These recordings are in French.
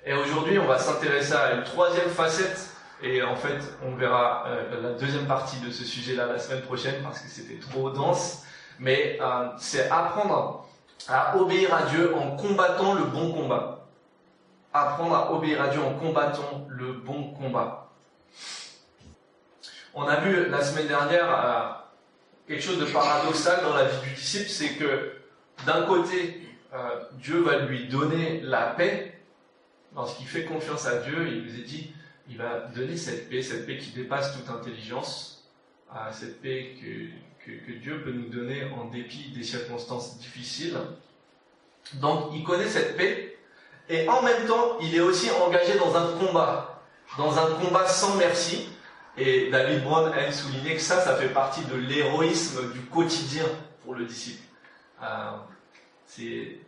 Et aujourd'hui, on va s'intéresser à une troisième facette. Et en fait, on verra la deuxième partie de ce sujet-là la semaine prochaine parce que c'était trop dense. Mais c'est apprendre à obéir à Dieu en combattant le bon combat. Apprendre à obéir à Dieu en combattant le bon combat. On a vu la semaine dernière quelque chose de paradoxal dans la vie du disciple, c'est que d'un côté, Dieu va lui donner la paix. Lorsqu'il fait confiance à Dieu, il nous a dit, il va donner cette paix qui dépasse toute intelligence, cette paix que Dieu peut nous donner en dépit des circonstances difficiles. Donc, il connaît cette paix, et en même temps, il est aussi engagé dans un combat sans merci. Et David Brown aime souligner que ça fait partie de l'héroïsme du quotidien pour le disciple. C'est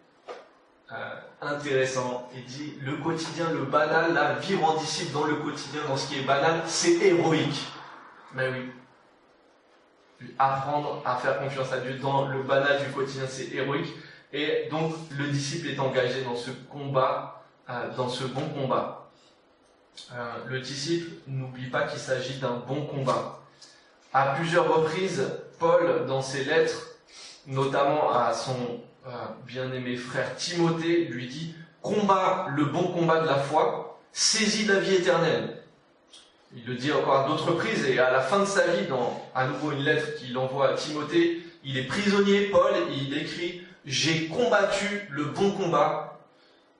intéressant. Il dit, le quotidien, le banal, là, vivre en disciple dans le quotidien, dans ce qui est banal, c'est héroïque. Mais oui. Apprendre à faire confiance à Dieu dans le banal du quotidien, c'est héroïque. Et donc, le disciple est engagé dans ce combat, dans ce bon combat. Le disciple n'oublie pas qu'il s'agit d'un bon combat. À plusieurs reprises, Paul, dans ses lettres, notamment à son bien-aimé frère Timothée, lui dit « Combat le bon combat de la foi, saisis la vie éternelle ». Il le dit encore à d'autres reprises, et à la fin de sa vie, dans à nouveau une lettre qu'il envoie à Timothée, il est prisonnier, Paul, et il écrit « J'ai combattu le bon combat,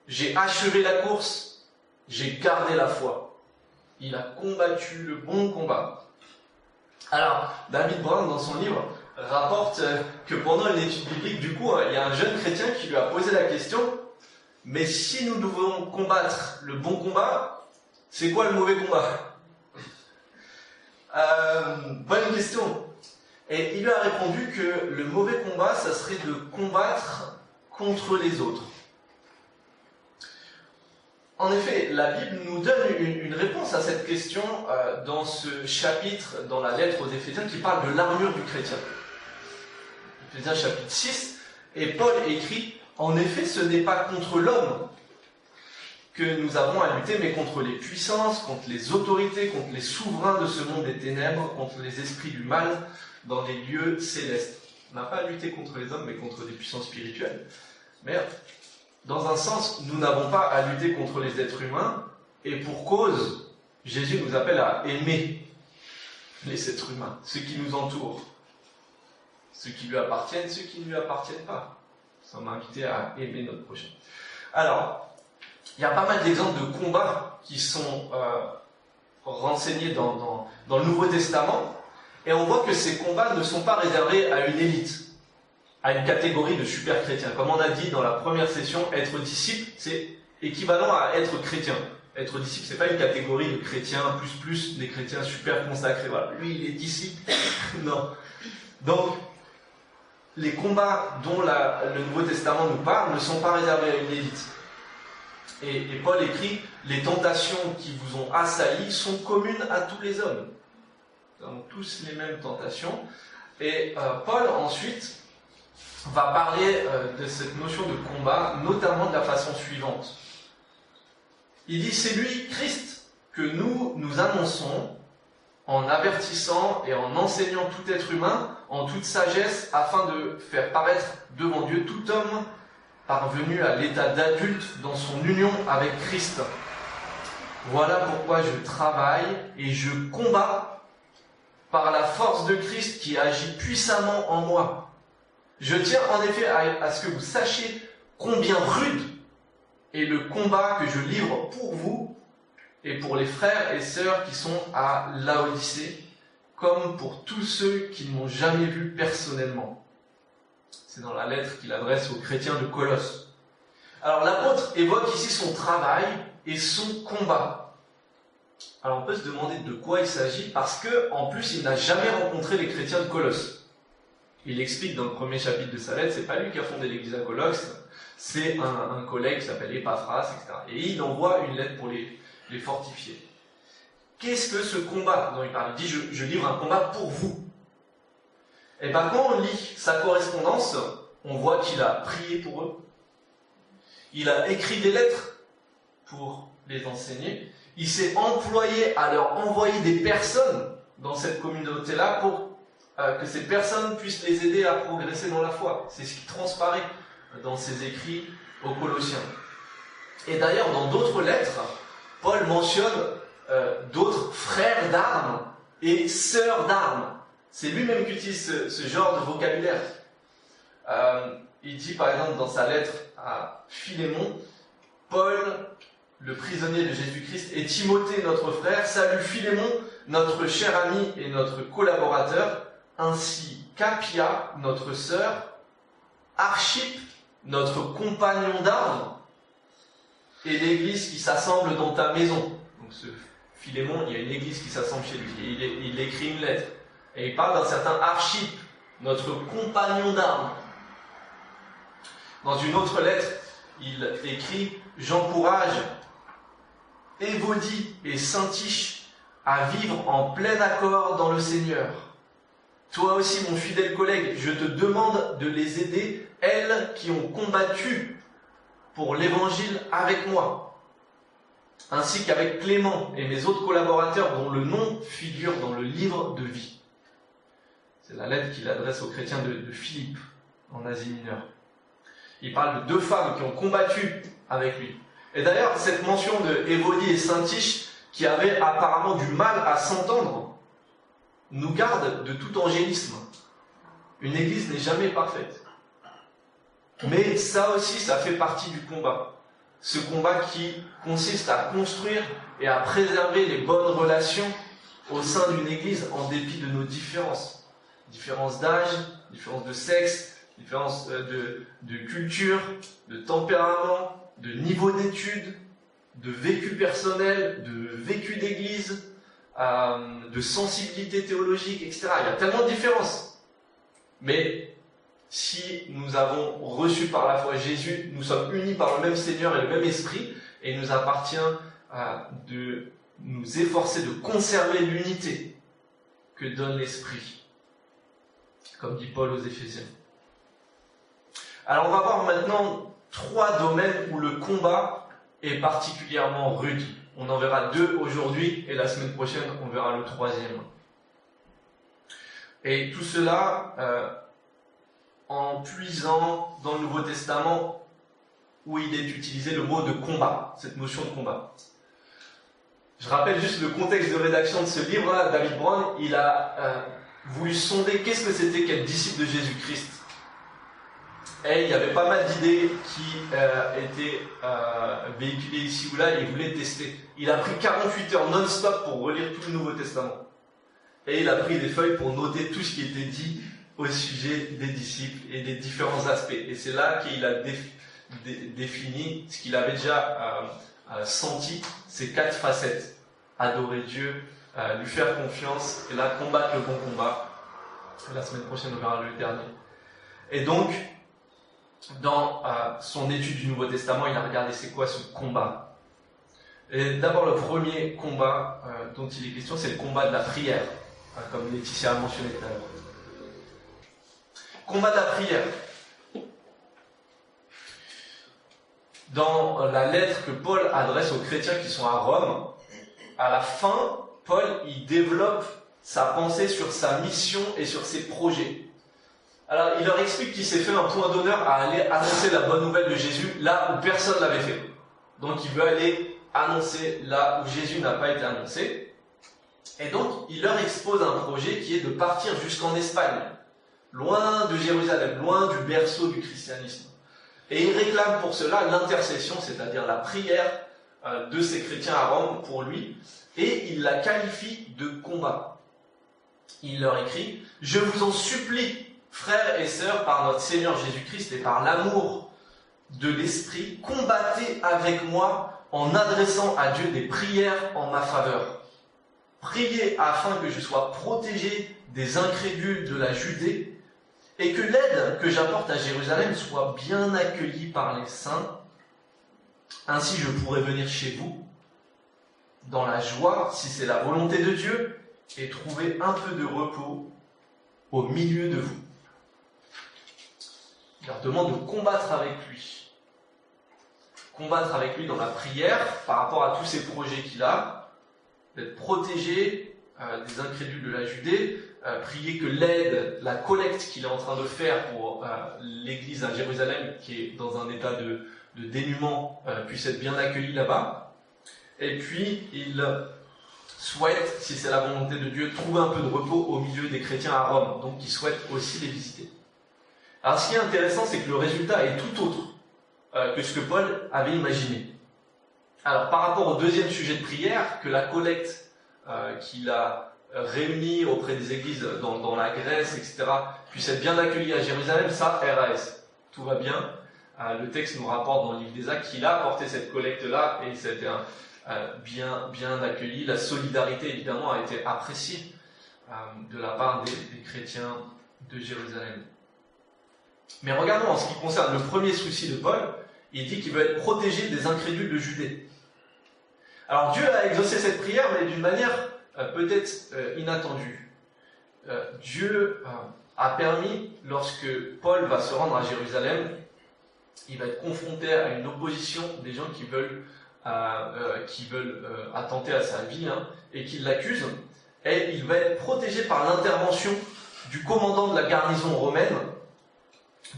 j'ai achevé la course, j'ai gardé la foi. » Il a combattu le bon combat. Alors, David Brown, dans son livre, rapporte que pendant une étude biblique, du coup, il y a un jeune chrétien qui lui a posé la question, mais si nous devons combattre le bon combat, c'est quoi le mauvais combat? Bonne question. Et il lui a répondu que le mauvais combat, ça serait de combattre contre les autres. En effet, la Bible nous donne une réponse à cette question dans ce chapitre, dans la lettre aux Éphésiens, qui parle de l'armure du chrétien. Éphésiens chapitre 6, et Paul écrit « En effet, ce n'est pas contre l'homme que nous avons à lutter, mais contre les puissances, contre les autorités, contre les souverains de ce monde des ténèbres, contre les esprits du mal dans les lieux célestes. » On n'a pas à lutter contre les hommes, mais contre des puissances spirituelles. Mais dans un sens, nous n'avons pas à lutter contre les êtres humains, et pour cause, Jésus nous appelle à aimer les êtres humains, ceux qui nous entourent, ceux qui lui appartiennent, ceux qui ne lui appartiennent pas. Nous sommes invités à aimer notre prochain. Alors, il y a pas mal d'exemples de combats qui sont renseignés dans le Nouveau Testament, et on voit que ces combats ne sont pas réservés à une élite, à une catégorie de super chrétiens. Comme on a dit dans la première session, être disciple, c'est équivalent à être chrétien. Être disciple, c'est pas une catégorie de chrétiens plus des chrétiens super consacrés. Voilà. Lui, il est disciple. Non. Donc, les combats dont le Nouveau Testament nous parle ne sont pas réservés à une élite. Et Paul écrit, les tentations qui vous ont assaillis sont communes à tous les hommes. Nous avons tous les mêmes tentations. Et Paul, ensuite, va parler de cette notion de combat, notamment de la façon suivante. Il dit, c'est lui, Christ, que nous annonçons en avertissant et en enseignant tout être humain en toute sagesse afin de faire paraître devant Dieu tout homme parvenu à l'état d'adulte dans son union avec Christ. Voilà pourquoi je travaille et je combats par la force de Christ qui agit puissamment en moi. Je tiens en effet à ce que vous sachiez combien rude est le combat que je livre pour vous et pour les frères et sœurs qui sont à Laodicée, comme pour tous ceux qui ne m'ont jamais vu personnellement. C'est dans la lettre qu'il adresse aux chrétiens de Colosse. Alors l'apôtre évoque ici son travail et son combat. Alors on peut se demander de quoi il s'agit, parce que en plus il n'a jamais rencontré les chrétiens de Colosse. Il explique dans le premier chapitre de sa lettre, c'est pas lui qui a fondé l'église à Colosse, c'est un collègue qui s'appelle Épaphras, etc. Et il envoie une lettre pour les fortifier. Qu'est-ce que ce combat dont il parle? Il dit, je livre un combat pour vous. Et bien quand on lit sa correspondance, on voit qu'il a prié pour eux. Il a écrit des lettres pour les enseigner. Il s'est employé à leur envoyer des personnes dans cette communauté-là pour que ces personnes puissent les aider à progresser dans la foi. C'est ce qui transparaît dans ses écrits aux Colossiens. Et d'ailleurs, dans d'autres lettres, Paul mentionne d'autres frères d'armes et sœurs d'armes. C'est lui-même qui utilise ce genre de vocabulaire. Il dit par exemple dans sa lettre à Philémon, Paul, le prisonnier de Jésus-Christ, et Timothée, notre frère, salue Philémon, notre cher ami et notre collaborateur, ainsi qu'Appia, notre sœur, Archippe, notre compagnon d'armes, et l'église qui s'assemble dans ta maison. Donc ce Philémon, il y a une église qui s'assemble chez lui, et il écrit une lettre. Et il parle d'un certain Archippe, notre compagnon d'armes. Dans une autre lettre, il écrit « J'encourage Évodie et Syntyche à vivre en plein accord dans le Seigneur. Toi aussi, mon fidèle collègue, je te demande de les aider, elles qui ont combattu pour l'Évangile avec moi, ainsi qu'avec Clément et mes autres collaborateurs dont le nom figure dans le livre de vie. » C'est la lettre qu'il adresse aux chrétiens de Philippe, en Asie mineure. Il parle de deux femmes qui ont combattu avec lui. Et d'ailleurs, cette mention de Évodie et Syntyche, qui avaient apparemment du mal à s'entendre, nous garde de tout angélisme. Une église n'est jamais parfaite. Mais ça aussi, ça fait partie du combat. Ce combat qui consiste à construire et à préserver les bonnes relations au sein d'une église en dépit de nos différences. Différences d'âge, différences de sexe, différences de culture, de tempérament, de niveau d'études, de vécu personnel, de vécu d'église, de sensibilité théologique, etc. Il y a tellement de différences. Mais si nous avons reçu par la foi Jésus, nous sommes unis par le même Seigneur et le même Esprit, et il nous appartient de nous efforcer de conserver l'unité que donne l'Esprit, comme dit Paul aux Éphésiens. Alors on va voir maintenant 3 domaines où le combat est particulièrement rude. On en verra 2 aujourd'hui, et la semaine prochaine on verra le 3e. Et tout cela en puisant dans le Nouveau Testament où il est utilisé le mot de combat, cette notion de combat. Je rappelle juste le contexte de rédaction de ce livre-là. David Brown, il a voulu sonder qu'est-ce que c'était qu'être disciple de Jésus-Christ. Et il y avait pas mal d'idées qui étaient véhiculées ici ou là, et il voulait tester. Il a pris 48 heures non-stop pour relire tout le Nouveau Testament. Et il a pris des feuilles pour noter tout ce qui était dit au sujet des disciples et des différents aspects. Et c'est là qu'il a défini ce qu'il avait déjà senti, ces 4 facettes. Adorer Dieu, lui faire confiance, et là combattre le bon combat. La semaine prochaine on verra le dernier. Et donc, dans son étude du Nouveau Testament, il a regardé c'est quoi ce combat. Et d'abord le premier combat dont il est question, c'est le combat de la prière, comme Laetitia a mentionné tout à l'heure. Combat de la prière. Dans la lettre que Paul adresse aux chrétiens qui sont à Rome, à la fin, Paul il développe sa pensée sur sa mission et sur ses projets. Alors, il leur explique qu'il s'est fait un point d'honneur à aller annoncer la bonne nouvelle de Jésus là où personne ne l'avait fait. Donc, il veut aller annoncer là où Jésus n'a pas été annoncé. Et donc, il leur expose un projet qui est de partir jusqu'en Espagne, loin de Jérusalem, loin du berceau du christianisme. Et il réclame pour cela l'intercession, c'est-à-dire la prière de ces chrétiens à Rome pour lui, et il la qualifie de combat. Il leur écrit « Je vous en supplie, frères et sœurs, par notre Seigneur Jésus-Christ et par l'amour de l'Esprit, combattez avec moi en adressant à Dieu des prières en ma faveur. Priez afin que je sois protégé des incrédules de la Judée et que l'aide que j'apporte à Jérusalem soit bien accueillie par les saints. Ainsi je pourrai venir chez vous dans la joie, si c'est la volonté de Dieu, et trouver un peu de repos au milieu de vous. » Il leur demande de combattre avec lui. combattre avec lui dans la prière par rapport à tous ces projets qu'il a, d'être protégé des incrédules de la Judée, prier que l'aide, la collecte qu'il est en train de faire pour l'église à Jérusalem, qui est dans un état de dénuement, puisse être bien accueillie là-bas. Et puis, il souhaite, si c'est la volonté de Dieu, trouver un peu de repos au milieu des chrétiens à Rome. Donc, il souhaite aussi les visiter. Alors, ce qui est intéressant, c'est que le résultat est tout autre que ce que Paul avait imaginé. Alors, par rapport au deuxième sujet de prière, que la collecte qu'il a réunie auprès des églises dans la Grèce, etc., puisse être bien accueillie à Jérusalem, ça, RAS, tout va bien. Le texte nous rapporte dans le livre des Actes qu'il a apporté cette collecte-là, et c'était bien accueilli. La solidarité, évidemment, a été appréciée de la part des chrétiens de Jérusalem. Mais regardons en ce qui concerne le premier souci de Paul, il dit qu'il veut être protégé des incrédules de Judée. Alors Dieu a exaucé cette prière, mais d'une manière peut-être inattendue. Dieu a permis, lorsque Paul va se rendre à Jérusalem, il va être confronté à une opposition des gens qui veulent attenter à sa vie et qui l'accusent, et il va être protégé par l'intervention du commandant de la garnison romaine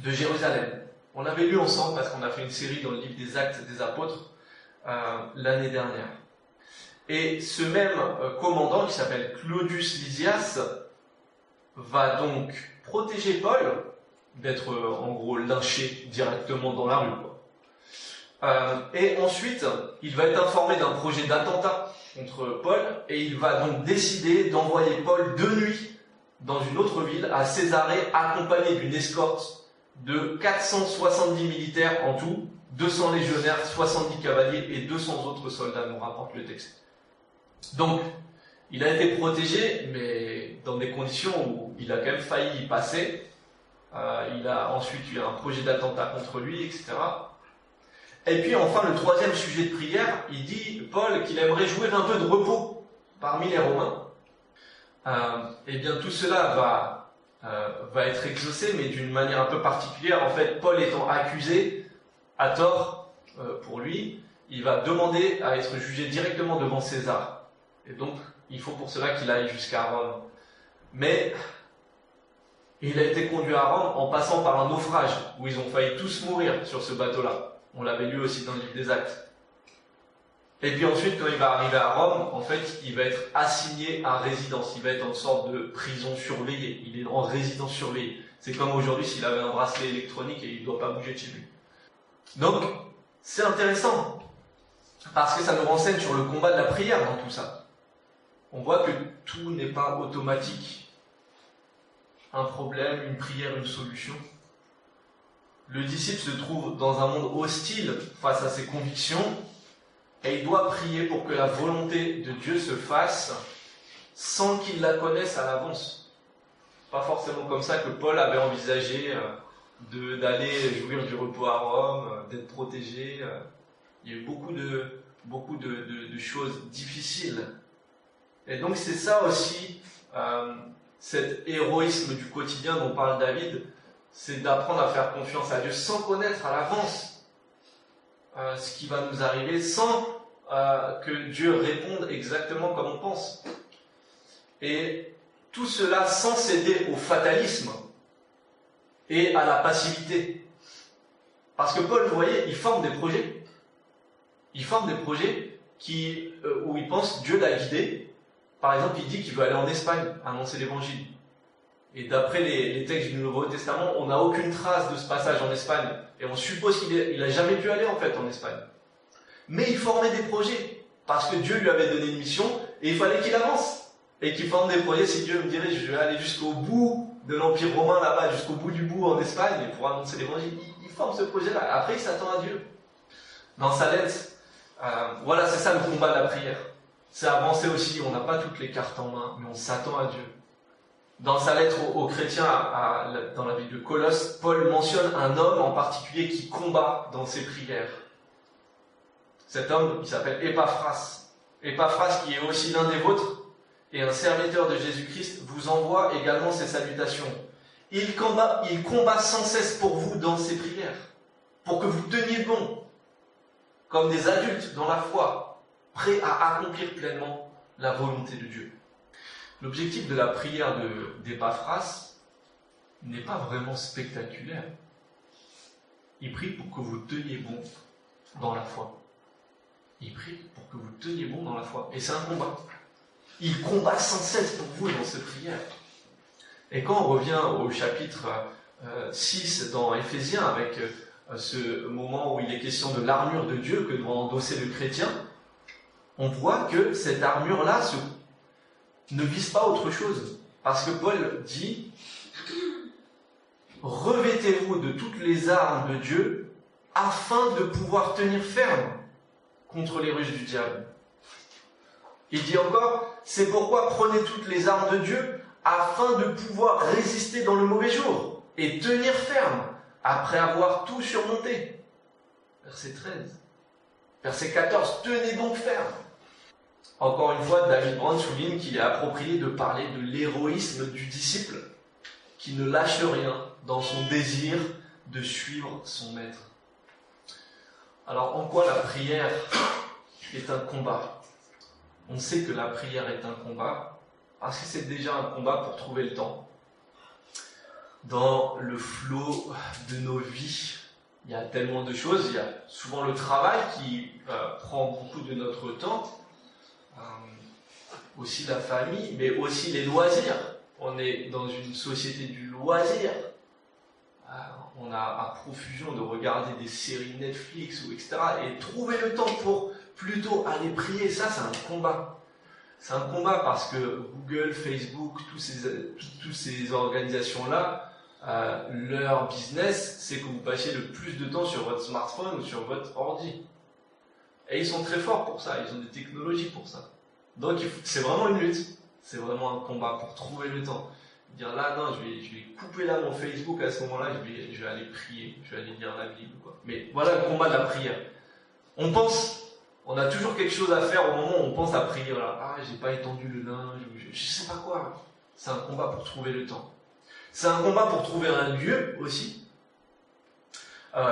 de Jérusalem. On l'avait lu ensemble parce qu'on a fait une série dans le livre des Actes des Apôtres l'année dernière. Et ce même commandant, qui s'appelle Claudius Lysias, va donc protéger Paul d'être en gros lynché directement dans la rue. Et ensuite, il va être informé d'un projet d'attentat contre Paul, et il va donc décider d'envoyer Paul de nuit dans une autre ville, à Césarée, accompagné d'une escorte de 470 militaires en tout, 200 légionnaires, 70 cavaliers et 200 autres soldats, nous rapporte le texte. Donc, il a été protégé, mais dans des conditions où il a quand même failli y passer. Il a ensuite eu un projet d'attentat contre lui, etc. Et puis enfin, le troisième sujet de prière, il dit, Paul, qu'il aimerait jouir un peu de repos parmi les Romains. Eh bien, tout cela va être exaucé, mais d'une manière un peu particulière. En fait, Paul étant accusé, à tort pour lui, il va demander à être jugé directement devant César. Et donc, il faut pour cela qu'il aille jusqu'à Rome. Mais il a été conduit à Rome en passant par un naufrage, où ils ont failli tous mourir sur ce bateau-là. On l'avait lu aussi dans le livre des Actes. Et puis ensuite, quand il va arriver à Rome, en fait, il va être assigné à résidence. Il va être en sorte de prison surveillée. Il est en résidence surveillée. C'est comme aujourd'hui s'il avait un bracelet électronique et il ne doit pas bouger de chez lui. Donc, c'est intéressant, parce que ça nous renseigne sur le combat de la prière dans tout ça. On voit que tout n'est pas automatique. Un problème, une prière, une solution. Le disciple se trouve dans un monde hostile face à ses convictions, et il doit prier pour que la volonté de Dieu se fasse sans qu'il la connaisse à l'avance. Pas forcément comme ça que Paul avait envisagé d'aller jouir du repos à Rome, d'être protégé. Il y a eu beaucoup de choses difficiles. Et donc c'est ça aussi, cet héroïsme du quotidien dont parle David, c'est d'apprendre à faire confiance à Dieu sans connaître à l'avance ce qui va nous arriver, sans que Dieu réponde exactement comme on pense. Et tout cela sans céder au fatalisme et à la passivité. Parce que Paul, vous voyez, il forme des projets. Il forme des projets où il pense Dieu l'a guidé. Par exemple, il dit qu'il veut aller en Espagne annoncer l'évangile. Et d'après les textes du Nouveau Testament, on n'a aucune trace de ce passage en Espagne. Et on suppose qu'il n'a jamais pu aller en fait en Espagne. Mais il formait des projets, parce que Dieu lui avait donné une mission, et il fallait qu'il avance. Et qu'il forme des projets, si Dieu me dirait, je vais aller jusqu'au bout de l'Empire romain là-bas, jusqu'au bout du bout en Espagne, pour annoncer l'évangile. Il forme ce projet-là. Après, il s'attend à Dieu. Dans sa lettre, voilà, c'est ça le combat de la prière. C'est avancer aussi, on n'a pas toutes les cartes en main, mais on s'attend à Dieu. Dans sa lettre aux chrétiens, dans la ville de Colosse, Paul mentionne un homme en particulier qui combat dans ses prières. Cet homme, il s'appelle Épaphras. Épaphras, qui est aussi l'un des vôtres, et un serviteur de Jésus-Christ, vous envoie également ses salutations. Il combat sans cesse pour vous dans ses prières, pour que vous teniez bon. comme des adultes dans la foi, prêts à accomplir pleinement la volonté de Dieu. L'objectif de la prière d'Épaphras n'est pas vraiment spectaculaire. Il prie pour que vous teniez bon dans la foi. Il prie pour que vous teniez bon dans la foi. Et c'est un combat. Il combat sans cesse pour vous dans cette prière. Et quand on revient au chapitre 6 dans Éphésiens, avec ce moment où il est question de l'armure de Dieu que doit endosser le chrétien, on voit que cette armure-là ne vise pas autre chose. Parce que Paul dit « Revêtez-vous de toutes les armes de Dieu afin de pouvoir tenir ferme contre les ruses du diable. » Il dit encore « C'est pourquoi prenez toutes les armes de Dieu afin de pouvoir résister dans le mauvais jour et tenir ferme après avoir tout surmonté. » Verset 13. Verset 14. « Tenez donc ferme. » Encore une fois, David Brand souligne qu'il est approprié de parler de l'héroïsme du disciple qui ne lâche rien dans son désir de suivre son maître. Alors, en quoi la prière est un combat? On sait que la prière est un combat parce que c'est déjà un combat pour trouver le temps. Dans le flot de nos vies, il y a tellement de choses. Il y a souvent le travail qui prend beaucoup de notre temps. Aussi la famille, mais aussi les loisirs. On est dans une société du loisir. On a à profusion de regarder des séries Netflix ou etc. Et trouver le temps pour plutôt aller prier, ça c'est un combat. C'est un combat parce que Google, Facebook, toutes ces organisations-là, leur business, c'est que vous passiez le plus de temps sur votre smartphone ou sur votre ordi. Et ils sont très forts pour ça, ils ont des technologies pour ça. Donc c'est vraiment une lutte, c'est vraiment un combat pour trouver le temps. Dire là, non, je vais couper là mon Facebook à ce moment-là, je vais aller prier, je vais aller lire la Bible, quoi. Mais voilà le combat de la prière. On a toujours quelque chose à faire au moment où on pense à prier. Voilà. Ah, j'ai pas étendu le linge, je sais pas quoi. C'est un combat pour trouver le temps. C'est un combat pour trouver un lieu aussi.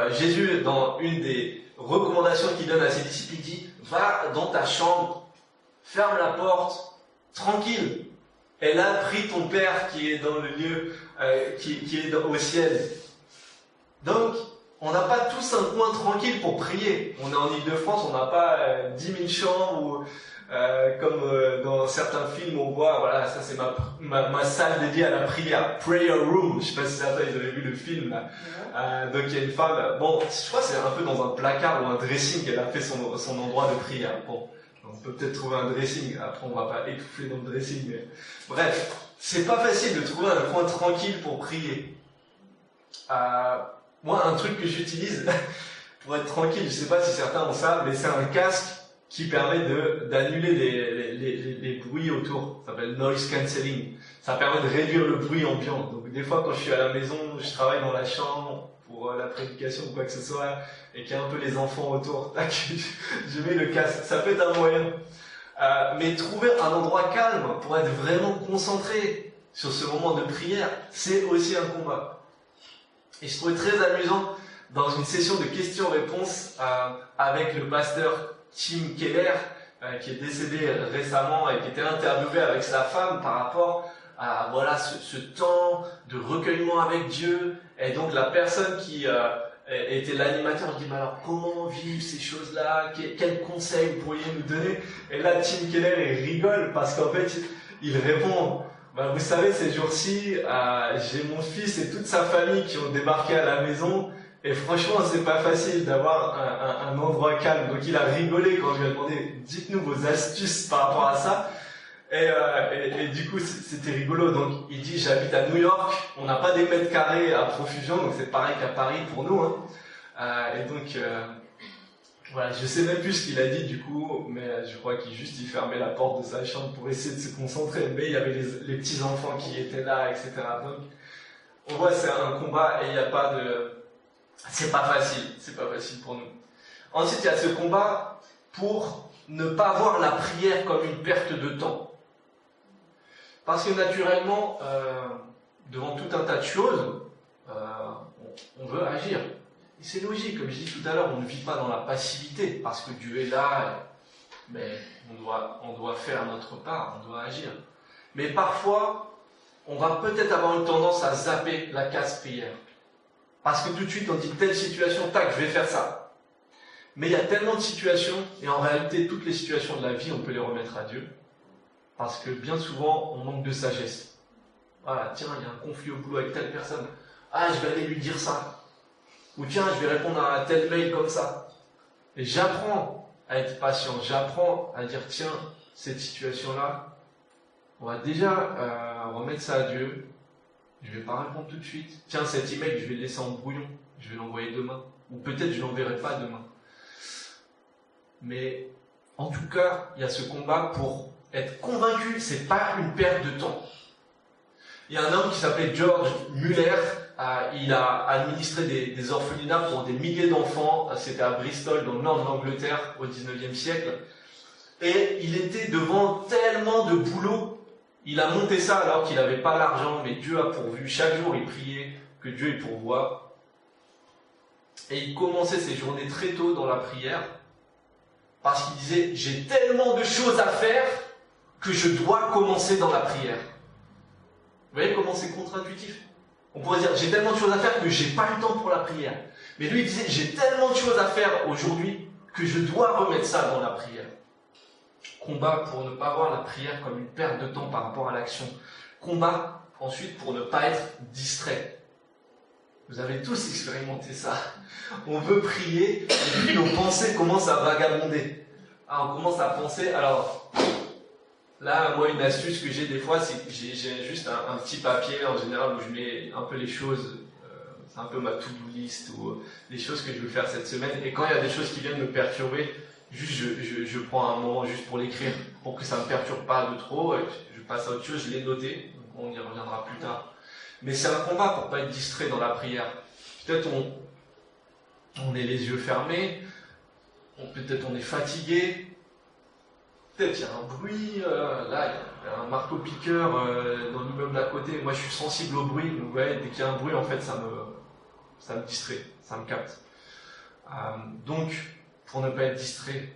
Jésus, dans une des recommandations qu'il donne à ses disciples, il dit « Va dans ta chambre, ferme la porte, tranquille. Et là, prie ton Père qui est dans le lieu, qui est au ciel. » Donc, on n'a pas tous un coin tranquille pour prier. On est en Ile-de-France, on n'a pas 10 000 chambres ou comme dans certains films on voit, voilà, ça c'est ma salle dédiée à la prière, prayer room. Je sais pas si certains ils avaient vu le film là. Donc il y a une femme, bon, je crois que c'est un peu dans un placard ou un dressing qu'elle a fait son endroit de prière. Bon, on peut peut-être trouver un dressing. Après on va pas étouffer dans le dressing, mais bref, c'est pas facile de trouver un coin tranquille pour prier. Moi, un truc que j'utilise pour être tranquille, je sais pas si certains ont ça, mais c'est un casque qui permet d'annuler les bruits autour. Ça s'appelle noise cancelling. Ça permet de réduire le bruit ambiant. Donc des fois, quand je suis à la maison, je travaille dans la chambre pour la prédication ou quoi que ce soit, et qu'il y a un peu les enfants autour, tac, je mets le casque. Ça peut être un moyen. Mais trouver un endroit calme pour être vraiment concentré sur ce moment de prière, c'est aussi un combat. Et je trouvais très amusant dans une session de questions-réponses avec le pasteur Tim Keller, qui est décédé récemment et qui était interviewé avec sa femme par rapport à voilà ce temps de recueillement avec Dieu. Et donc la personne qui était l'animateur dit « Mais alors comment vivre ces choses-là? Quels conseils vous pourriez nous donner ?» Et là Tim Keller il rigole parce qu'en fait il répond « Vous savez, ces jours-ci, j'ai mon fils et toute sa famille qui ont débarqué à la maison. Et franchement, c'est pas facile d'avoir un endroit calme. » Donc il a rigolé quand je lui ai demandé « Dites-nous vos astuces par rapport à ça. » Et du coup, c'était rigolo. Donc il dit « J'habite à New York, on n'a pas des mètres carrés à profusion, donc c'est pareil qu'à Paris pour nous. Hein. » Et donc, voilà, je sais même plus ce qu'il a dit du coup, mais je crois qu'il fermait la porte de sa chambre pour essayer de se concentrer. Mais il y avait les petits enfants qui étaient là, etc. Donc on voit c'est un combat et il n'y a pas de... C'est pas facile pour nous. Ensuite, il y a ce combat pour ne pas voir la prière comme une perte de temps. Parce que naturellement, devant tout un tas de choses, on veut agir. C'est logique, comme je dis tout à l'heure, on ne vit pas dans la passivité, parce que Dieu est là, mais on doit faire notre part, on doit agir. Mais parfois, on va peut-être avoir une tendance à zapper la case prière. Parce que tout de suite, on dit telle situation, tac, je vais faire ça. Mais il y a tellement de situations, et en réalité, toutes les situations de la vie, on peut les remettre à Dieu. Parce que bien souvent, on manque de sagesse. Voilà, tiens, il y a un conflit au boulot avec telle personne. Ah, je vais aller lui dire ça. Ou tiens, je vais répondre à un tel mail comme ça. Et j'apprends à être patient. J'apprends à dire, tiens, cette situation-là, on va déjà remettre ça à Dieu. Je ne vais pas répondre tout de suite. Tiens, cet email, je vais le laisser en brouillon. Je vais l'envoyer demain. Ou peut-être je ne l'enverrai pas demain. Mais en tout cas, il y a ce combat pour être convaincu. Ce n'est pas une perte de temps. Il y a un homme qui s'appelait George Muller. Il a administré des orphelinats pour des milliers d'enfants. C'était à Bristol, dans le nord de l'Angleterre, au 19e siècle. Et il était devant tellement de boulot. Il a monté ça alors qu'il n'avait pas l'argent, mais Dieu a pourvu. Chaque jour, il priait que Dieu y pourvoie. Et il commençait ses journées très tôt dans la prière, parce qu'il disait, j'ai tellement de choses à faire que je dois commencer dans la prière. Vous voyez comment c'est contre-intuitif? On pourrait dire, j'ai tellement de choses à faire que j'ai pas le temps pour la prière. Mais lui, il disait, j'ai tellement de choses à faire aujourd'hui que je dois remettre ça dans la prière. Combat pour ne pas voir la prière comme une perte de temps par rapport à l'action. Combat ensuite pour ne pas être distrait. Vous avez tous expérimenté ça. On veut prier et puis nos pensées commencent à vagabonder. Ah, on commence à penser, alors là, moi, une astuce que j'ai des fois, c'est que j'ai juste un petit papier en général où je mets un peu les choses, c'est un peu ma to-do list ou les choses que je veux faire cette semaine. Et quand il y a des choses qui viennent me perturber, juste je prends un moment juste pour l'écrire, pour que ça ne me perturbe pas de trop. Je passe à autre chose, je l'ai noté, donc on y reviendra plus tard. Mais c'est un combat pour ne pas être distrait dans la prière. Peut-être on est les yeux fermés, peut-être on est fatigué. Peut-être il y a un bruit, là il y a un marteau-piqueur dans l'immeuble à côté. Moi je suis sensible au bruit, donc ouais, dès qu'il y a un bruit en fait ça me distrait, ça me capte. Donc pour ne pas être distrait,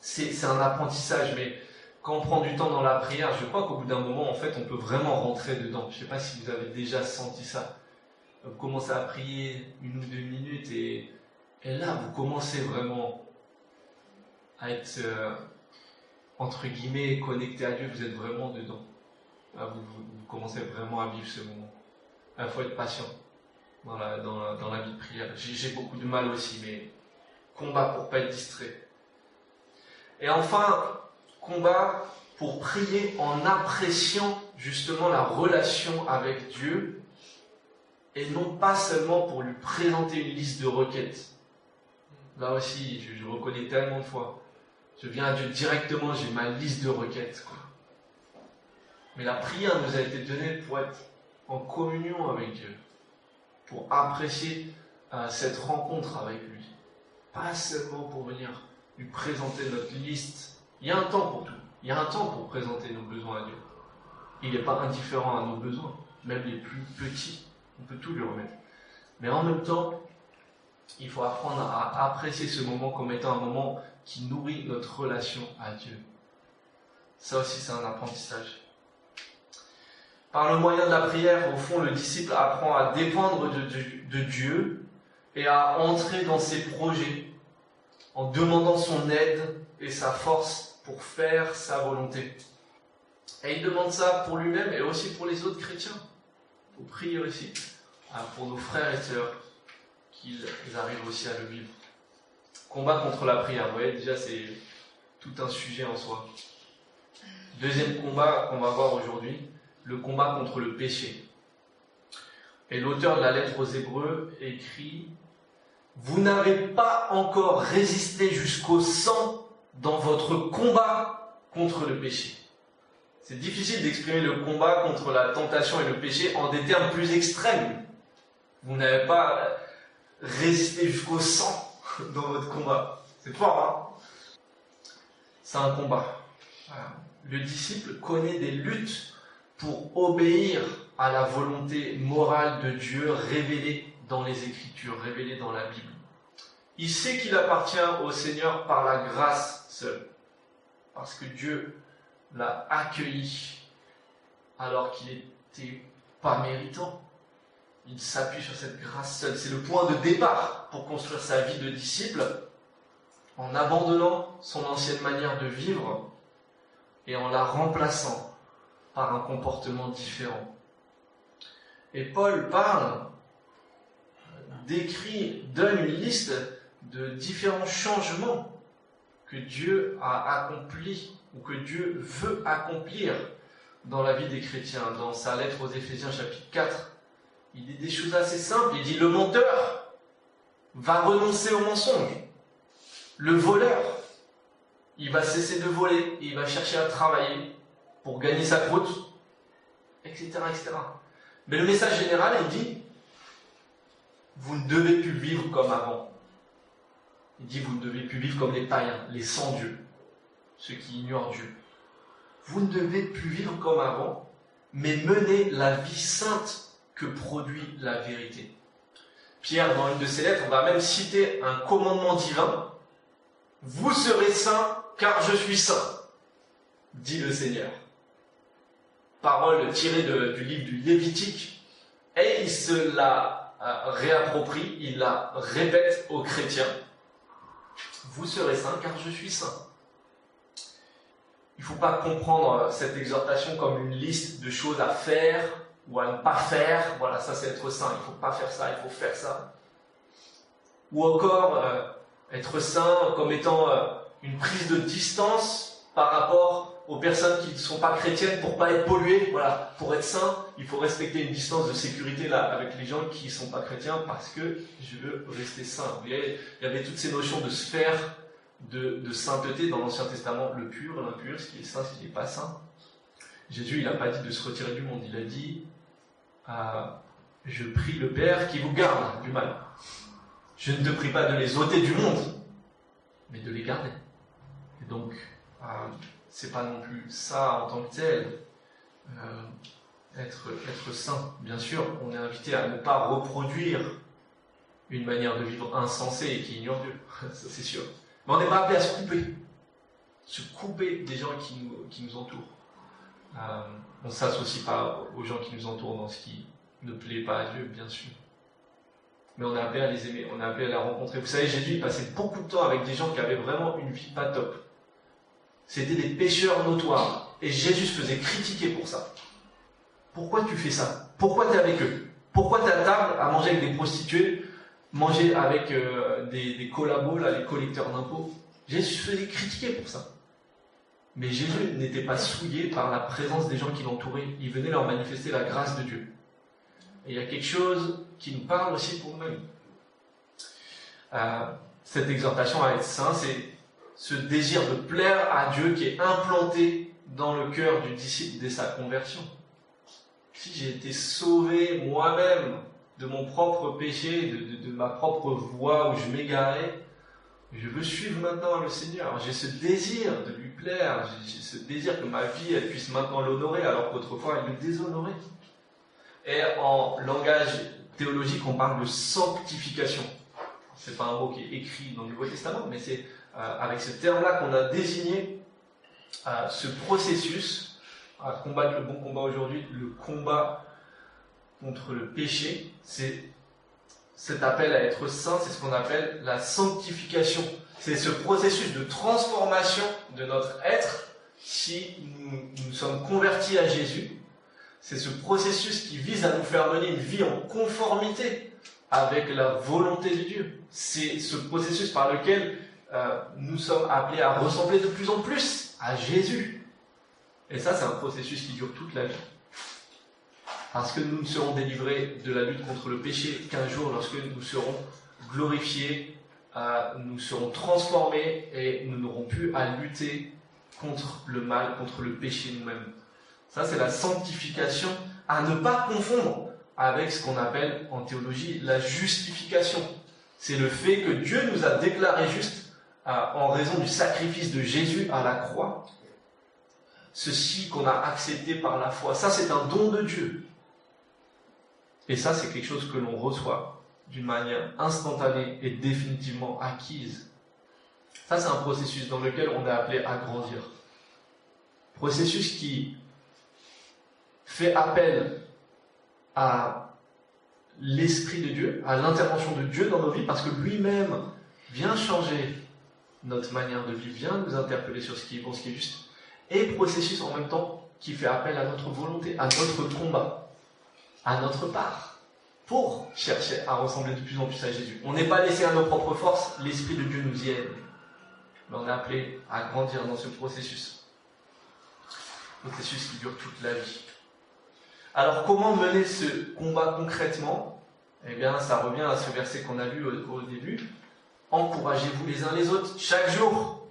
c'est un apprentissage, mais quand on prend du temps dans la prière, je crois qu'au bout d'un moment en fait on peut vraiment rentrer dedans. Je ne sais pas si vous avez déjà senti ça. Vous commencez à prier 1 ou 2 minutes et là vous commencez vraiment à être entre guillemets, connecté à Dieu, vous êtes vraiment dedans. Là, vous commencez vraiment à vivre ce moment. Il faut être patient dans la vie de prière. J'ai beaucoup de mal aussi, mais combat pour ne pas être distrait. Et enfin, combat pour prier en appréciant justement la relation avec Dieu et non pas seulement pour lui présenter une liste de requêtes. Là aussi, je reconnais tellement de fois. Je viens à Dieu directement, j'ai ma liste de requêtes. Mais la prière nous a été donnée pour être en communion avec Dieu, pour apprécier cette rencontre avec lui. Pas seulement pour venir lui présenter notre liste. Il y a un temps pour tout. Il y a un temps pour présenter nos besoins à Dieu. Il n'est pas indifférent à nos besoins, même les plus petits. On peut tout lui remettre. Mais en même temps, il faut apprendre à apprécier ce moment comme étant un moment qui nourrit notre relation à Dieu. Ça aussi, c'est un apprentissage. Par le moyen de la prière, au fond, le disciple apprend à dépendre de Dieu et à entrer dans ses projets en demandant son aide et sa force pour faire sa volonté. Et il demande ça pour lui-même et aussi pour les autres chrétiens. Il faut prier aussi pour nos frères et sœurs qu'ils arrivent aussi à le vivre. Combat contre la prière, vous voyez, déjà c'est tout un sujet en soi. Deuxième combat qu'on va voir aujourd'hui, le combat contre le péché. Et l'auteur de la lettre aux Hébreux écrit « Vous n'avez pas encore résisté jusqu'au sang dans votre combat contre le péché. » C'est difficile d'exprimer le combat contre la tentation et le péché en des termes plus extrêmes. Vous n'avez pas résisté jusqu'au sang dans votre combat. C'est fort, hein? C'est un combat. Le disciple connaît des luttes pour obéir à la volonté morale de Dieu révélée dans les Écritures, révélées dans la Bible. Il sait qu'il appartient au Seigneur par la grâce seule, parce que Dieu l'a accueilli alors qu'il n'était pas méritant. Il s'appuie sur cette grâce seule. C'est le point de départ pour construire sa vie de disciple, en abandonnant son ancienne manière de vivre et en la remplaçant par un comportement différent. Et Paul parle, décrit, donne une liste de différents changements que Dieu a accomplis ou que Dieu veut accomplir dans la vie des chrétiens. Dans sa lettre aux Éphésiens chapitre 4, il dit des choses assez simples. Il dit le menteur va renoncer au mensonge. Le voleur, il va cesser de voler, il va chercher à travailler pour gagner sa croûte, etc., etc. Mais le message général, il dit vous ne devez plus vivre comme avant. Il dit vous ne devez plus vivre comme les païens, les sans-dieu, ceux qui ignorent Dieu. Vous ne devez plus vivre comme avant, mais mener la vie sainte que produit la vérité. Pierre, dans une de ses lettres, on va même citer un commandement divin. Vous serez saints, car je suis saint, dit le Seigneur. Parole tirée du livre du Lévitique, et il se la réapproprie, il la répète aux chrétiens. Vous serez saints, car je suis saint. Il ne faut pas comprendre cette exhortation comme une liste de choses à faire ou à ne pas faire. Voilà, ça c'est être saint, il ne faut pas faire ça, il faut faire ça. Ou encore être saint comme étant une prise de distance par rapport aux personnes qui ne sont pas chrétiennes pour ne pas être polluées. Voilà, pour être saint, il faut respecter une distance de sécurité là, avec les gens qui ne sont pas chrétiens parce que je veux rester saint. Vous voyez, il y avait toutes ces notions de sphère de sainteté dans l'Ancien Testament, le pur, l'impur, ce qui est saint, ce qui n'est pas saint. Jésus, il n'a pas dit de se retirer du monde, il a dit je prie le Père qui vous garde du mal. Je ne te prie pas de les ôter du monde, mais de les garder. Et donc, c'est pas non plus ça en tant que tel, être saint. Bien sûr, on est invité à ne pas reproduire une manière de vivre insensée et qui ignore Dieu, ça c'est sûr. Mais on n'est pas appelé à se couper des gens qui nous entourent. On ne s'associe pas aux gens qui nous entourent dans ce qui ne plaît pas à Dieu, bien sûr. Mais on est appelé à les aimer, on est appelé à les rencontrer. Vous savez, Jésus, il passait beaucoup de temps avec des gens qui avaient vraiment une vie pas top. C'était des pécheurs notoires. Et Jésus se faisait critiquer pour ça. Pourquoi tu fais ça? Pourquoi tu es avec eux? Pourquoi tu es à table à manger avec des prostituées, manger avec des collabos, là, les collecteurs d'impôts? Jésus se faisait critiquer pour ça. Mais Jésus n'était pas souillé par la présence des gens qui l'entouraient. Il venait leur manifester la grâce de Dieu. Et il y a quelque chose qui nous parle aussi pour nous-mêmes. Cette exhortation à être saint, c'est ce désir de plaire à Dieu qui est implanté dans le cœur du disciple dès sa conversion. Si j'ai été sauvé moi-même de mon propre péché, de ma propre voie où je m'égarais, je veux suivre maintenant le Seigneur. J'ai ce désir de lui plaire, j'ai ce désir que ma vie elle puisse maintenant l'honorer alors qu'autrefois elle le déshonorait. Et en langage théologique, on parle de sanctification. C'est pas un mot qui est écrit dans le Nouveau Testament, mais c'est avec ce terme-là qu'on a désigné ce processus à combattre le bon combat aujourd'hui, le combat contre le péché. C'est cet appel à être saint, c'est ce qu'on appelle la sanctification. C'est ce processus de transformation de notre être si nous sommes convertis à Jésus. C'est ce processus qui vise à nous faire mener une vie en conformité avec la volonté de Dieu. C'est ce processus par lequel nous sommes appelés à ressembler de plus en plus à Jésus. Et ça, c'est un processus qui dure toute la vie. Parce que nous ne serons délivrés de la lutte contre le péché qu'un jour, lorsque nous serons glorifiés, nous serons transformés et nous n'aurons plus à lutter contre le mal, contre le péché nous-mêmes. Ça, c'est la sanctification, à ne pas confondre avec ce qu'on appelle en théologie la justification. C'est le fait que Dieu nous a déclarés justes en raison du sacrifice de Jésus à la croix. Ceci qu'on a accepté par la foi, ça c'est un don de Dieu. Et ça c'est quelque chose que l'on reçoit d'une manière instantanée et définitivement acquise. Ça, c'est un processus dans lequel on est appelé à grandir. Processus qui fait appel à l'Esprit de Dieu, à l'intervention de Dieu dans nos vies, parce que lui-même vient changer notre manière de vivre, vient nous interpeller sur ce qui est bon, ce qui est juste, et processus en même temps qui fait appel à notre volonté, à notre combat, à notre part, pour chercher à ressembler de plus en plus à Jésus. On n'est pas laissé à nos propres forces, l'Esprit de Dieu nous y aide. Mais on est appelé à grandir dans ce processus. Processus qui dure toute la vie. Alors comment mener ce combat concrètement? Eh bien, ça revient à ce verset qu'on a lu au début. Encouragez-vous les uns les autres, chaque jour,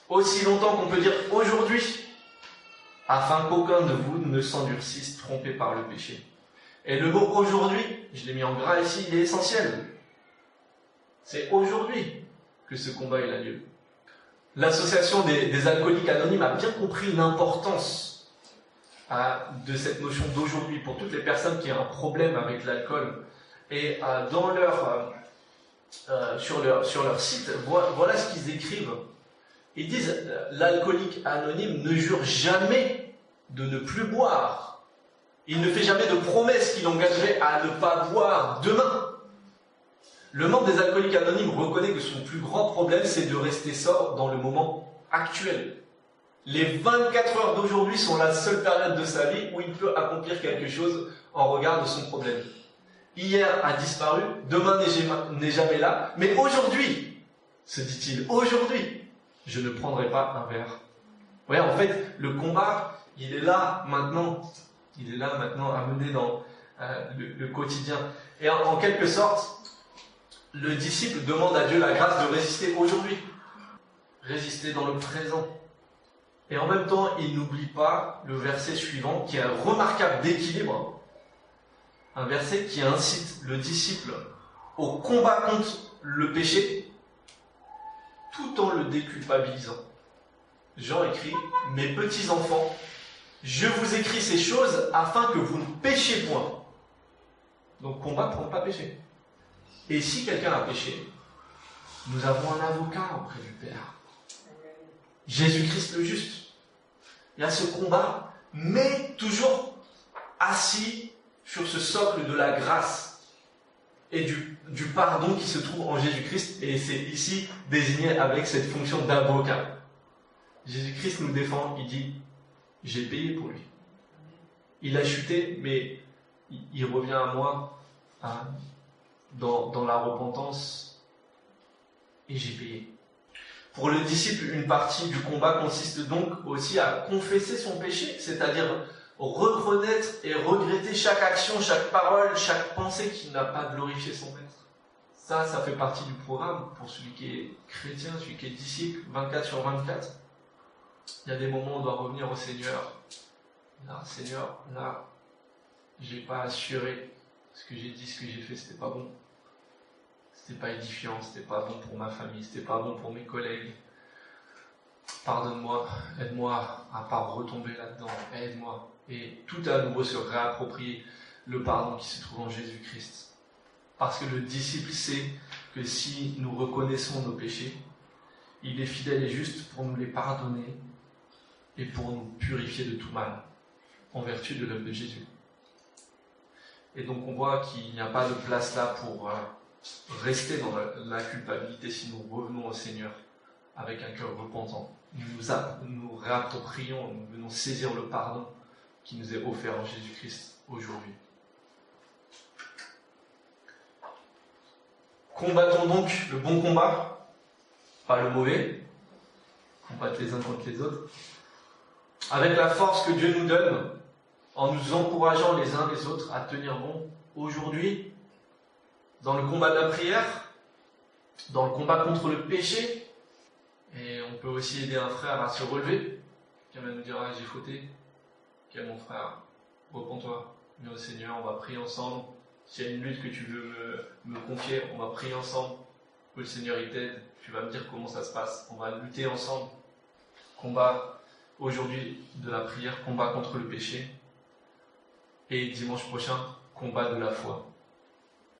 aussi longtemps qu'on peut dire aujourd'hui, afin qu'aucun de vous ne s'endurcisse, trompé par le péché. Et le mot aujourd'hui, je l'ai mis en gras ici, il est essentiel. C'est aujourd'hui que ce combat il a lieu. L'association des alcooliques anonymes a bien compris l'importance de cette notion d'aujourd'hui pour toutes les personnes qui ont un problème avec l'alcool. Et sur leur site, voilà ce qu'ils écrivent. Ils disent, l'alcoolique anonyme ne jure jamais de ne plus boire. Il ne fait jamais de promesse qu'il engagerait à ne pas boire demain. Le membre des alcooliques anonymes reconnaît que son plus grand problème, c'est de rester sobre dans le moment actuel. Les 24 heures d'aujourd'hui sont la seule période de sa vie où il peut accomplir quelque chose en regard de son problème. Hier a disparu, demain n'est jamais là, mais aujourd'hui, se dit-il, aujourd'hui, je ne prendrai pas un verre. Ouais, en fait, le combat, il est là maintenant. Il est là maintenant à mener dans le quotidien. Et en quelque sorte, le disciple demande à Dieu la grâce de résister aujourd'hui. Résister dans le présent. Et en même temps, il n'oublie pas le verset suivant, qui est un remarquable d'équilibre. Un verset qui incite le disciple au combat contre le péché, tout en le déculpabilisant. Jean écrit, « Mes petits enfants, je vous écris ces choses afin que vous ne péchiez point. » Donc combat pour ne pas pécher. Et si quelqu'un a péché, nous avons un avocat auprès du Père. Jésus-Christ le juste. Il y a ce combat, mais toujours assis sur ce socle de la grâce et du pardon qui se trouve en Jésus-Christ. Et c'est ici désigné avec cette fonction d'avocat. Jésus-Christ nous défend, il dit, j'ai payé pour lui. Il a chuté, mais il revient à moi dans la repentance et j'ai payé. Pour le disciple, une partie du combat consiste donc aussi à confesser son péché, c'est-à-dire reconnaître et regretter chaque action, chaque parole, chaque pensée qui n'a pas glorifié son maître. Ça fait partie du programme pour celui qui est chrétien, celui qui est disciple, 24 sur 24. Il y a des moments où on doit revenir au Seigneur. Là, Seigneur, là, j'ai pas assuré ce que j'ai dit, ce que j'ai fait, c'était pas bon. C'était pas édifiant, c'était pas bon pour ma famille, c'était pas bon pour mes collègues. Pardonne-moi, aide-moi à pas retomber là-dedans, aide-moi. Et tout à nouveau se réapproprier le pardon qui se trouve en Jésus-Christ. Parce que le disciple sait que si nous reconnaissons nos péchés, il est fidèle et juste pour nous les pardonner et pour nous purifier de tout mal, en vertu de l'œuvre de Jésus. Et donc on voit qu'il n'y a pas de place là pour rester dans la culpabilité si nous revenons au Seigneur avec un cœur repentant. Nous réapproprions, nous venons saisir le pardon qui nous est offert en Jésus-Christ aujourd'hui. Combattons donc le bon combat, pas le mauvais, combattre les uns contre les autres, avec la force que Dieu nous donne, en nous encourageant les uns les autres à tenir bon aujourd'hui, dans le combat de la prière, dans le combat contre le péché, et on peut aussi aider un frère à se relever, qui va nous dire « Ah, j'ai fauté ». Ok, mon frère, repens-toi, viens au Seigneur, on va prier ensemble. S'il y a une lutte que tu veux me confier, on va prier ensemble. Que le Seigneur il t'aide, tu vas me dire comment ça se passe. On va lutter ensemble. Combat aujourd'hui de la prière, combat contre le péché. Et dimanche prochain, combat de la foi.